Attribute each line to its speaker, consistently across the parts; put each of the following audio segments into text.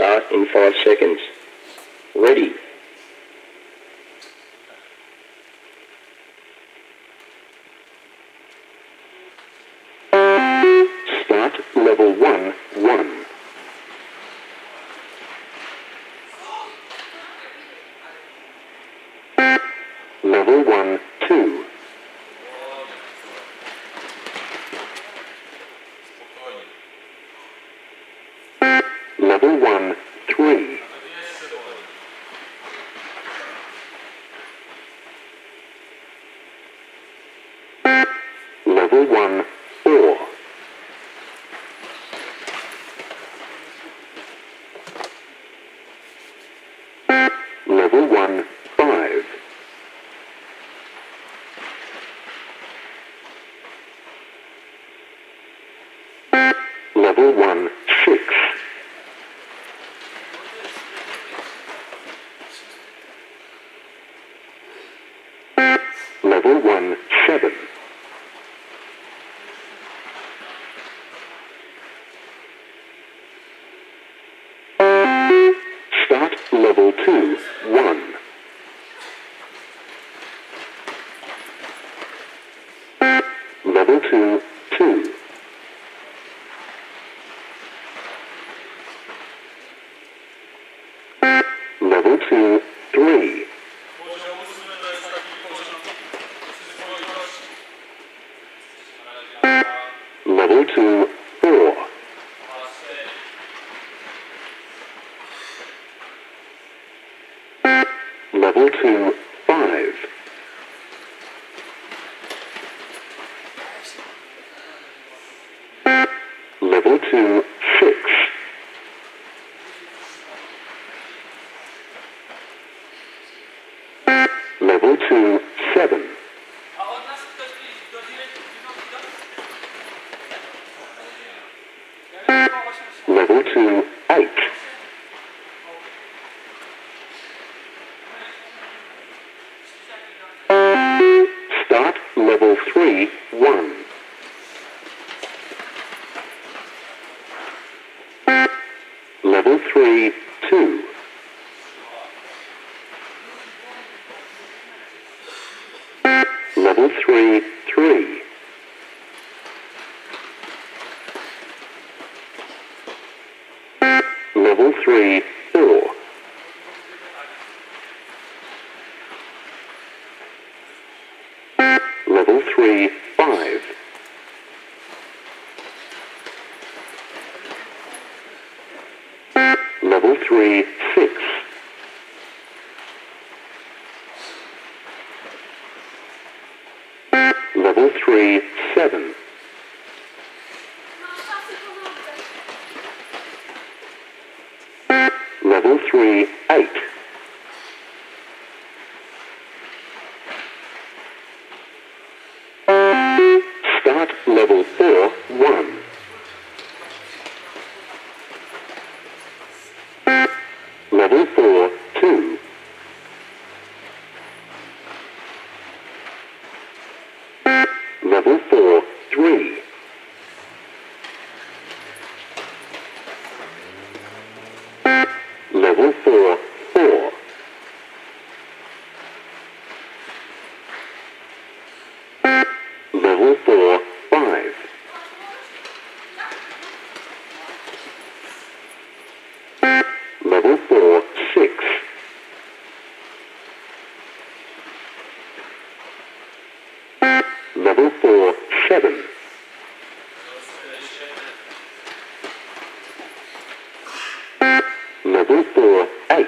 Speaker 1: start in 5 seconds. Ready.
Speaker 2: Start level 1, 1. Level 1, 2. Level 1, 3. Level 1, 4. Level 1, 5. Level 1, 6. Level 1, 7. Start level 2, 1. Level 2, 2. Level 2, 3. Level 2, 4. Level 2, 5. Level 2, 6. Level 2, 7. Level 2, 8. Start level 3, 1. Level 3, 2. Level 3, 3. Level 3, 4. Level 3, 5. Level 3, 6. Level 3, 7. Level 3, 8. Start level 4, 1. Level 4, 2. Level 4, 3. Level 4, 4. Level 4, 5. Level 4, 6. Level 4, 7. Level 4, 8.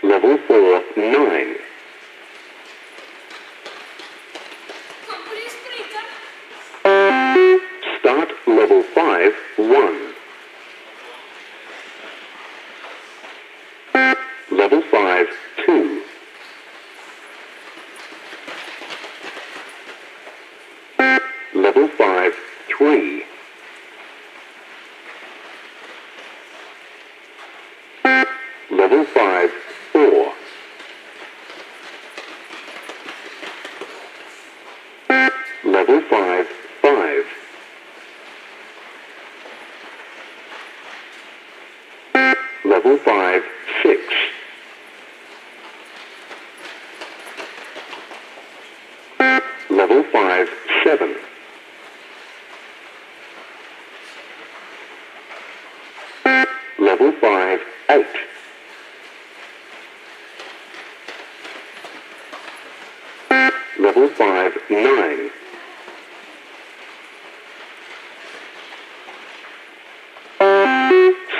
Speaker 2: Level 4, 9. Start level 5, 1. Level 5, 2. Level 5, 3. Level 5, 4. Level 5, 5. Level 5, 6. Level 5, 7. Level 5, 8. Level 5, 9.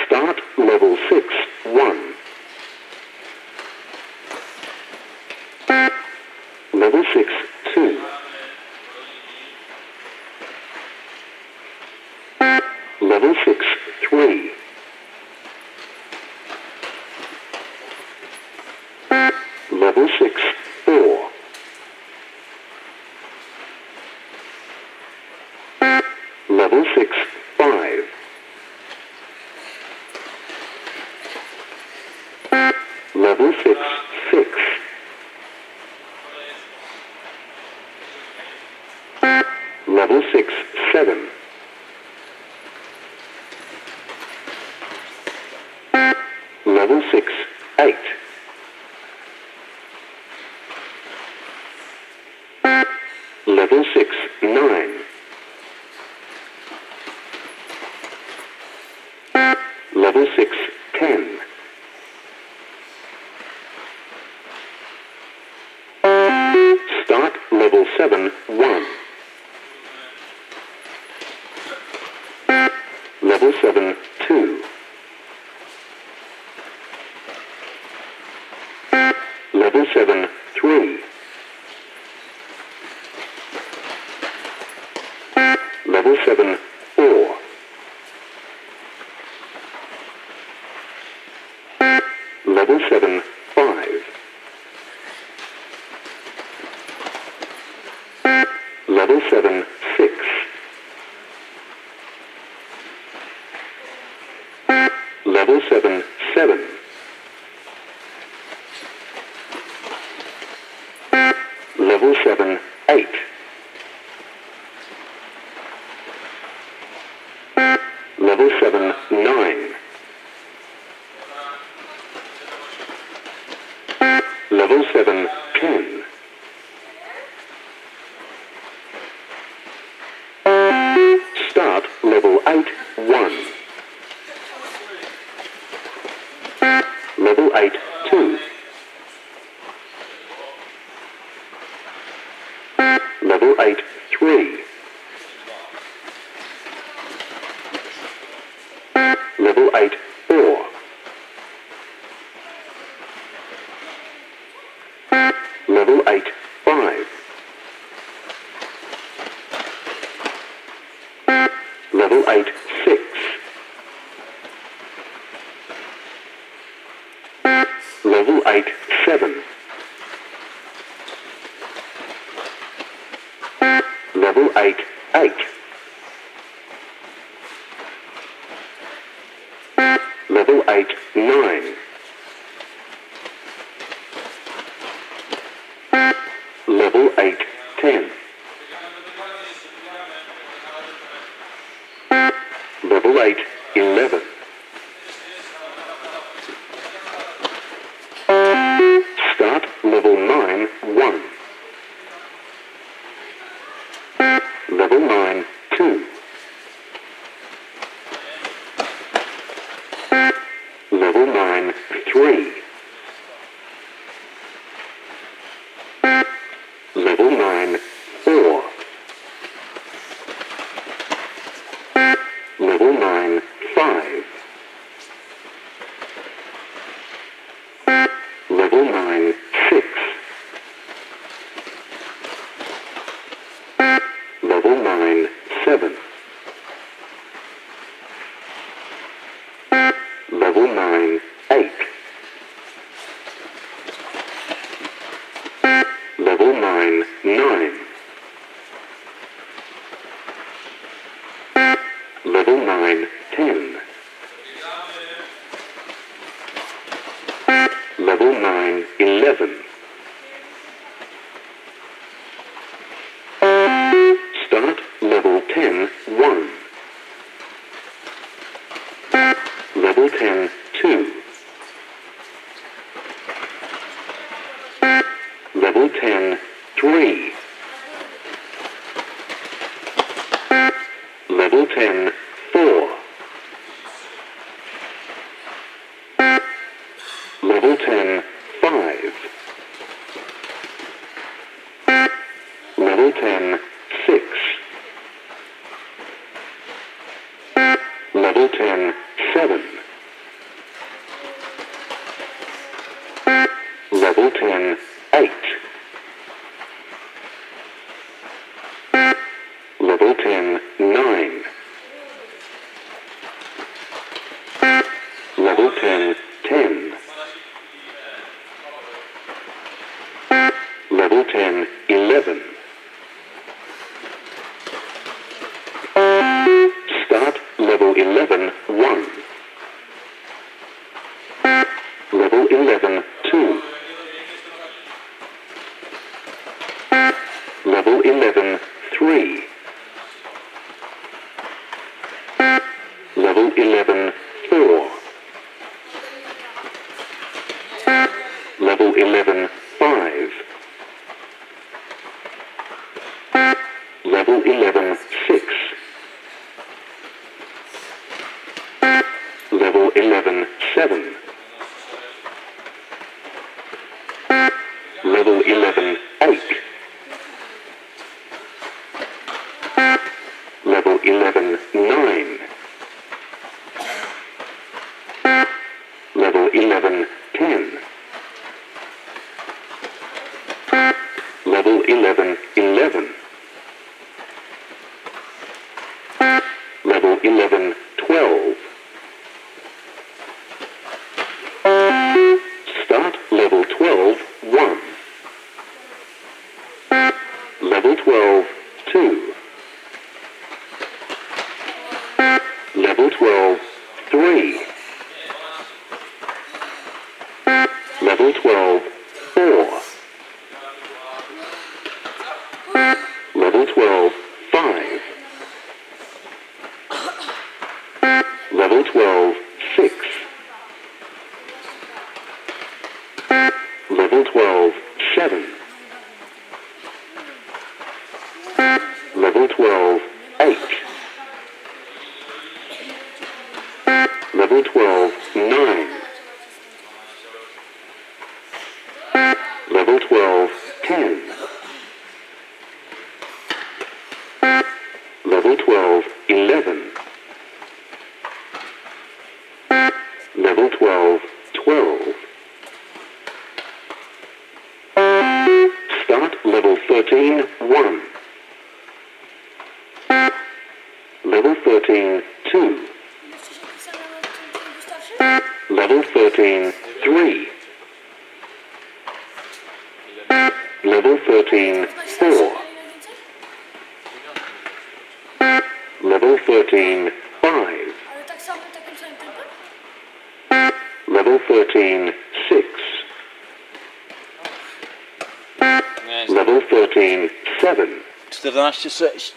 Speaker 2: Start level 6, 1. Level 6, 2. Level 6, 3. Level 6, 4. Level 6, 5. Level 6, 6. Level 6, 7. Level 6, 8. Level 6, 9. Level 6, 10. Start level 7, 1. Level 7, 2. Level 7, 3. Level 7, 4. Level 7, 5. Level 7, 6. Level 7, 7. Level 7, 8. Level 7, 9. Level 7, 10. Start level 8, 1. Level 8, 2. Level 8, 3. Level 8, 4. Level 8, 5. Level 8, 6. Level 8, 7. Level 8, 8. Level 8, 9. Level 8, 10. Level 8, 11. Start level 9, 1. Level 9, 2. Level 9, 3. Level 9, 4. Level 9, 5. Level 9, 6. Level 9, 7. Level 9, 8. Level 9, 9. Level 9, 10. Level 9, 11. Start level 10, 1. Level 10, 2. 10, 4. Level 10, 5. Level 10, 6. Level 10, 7. Level 10, 8. Level 10, 9. Level 10, 10. Level 10, 11. Start level 11, 1. Level 11, 2. Level 11, 3. Level 11, 4. Level 11, 5. Level 11, 6. Level 11, 7. Level 11, 8. Level 11, 9. Level 11, 10. Level 11, 11. Level 11, 12. Start level 12, 1. Level 12, 2. Level 12, 3. Level 12, 4. Level 12, 5. Level 12, 6. Level 12, 7. Level 12, 8. Level 12, 9. Level 12, 10. Level 12, 11. Level 12, 12. Start level 13, 1. Level 13, 2. Level 13, 3. Level 13, 4. Level 13, 5. Level 13, 6. Level 13, 7.
Speaker 3: 14,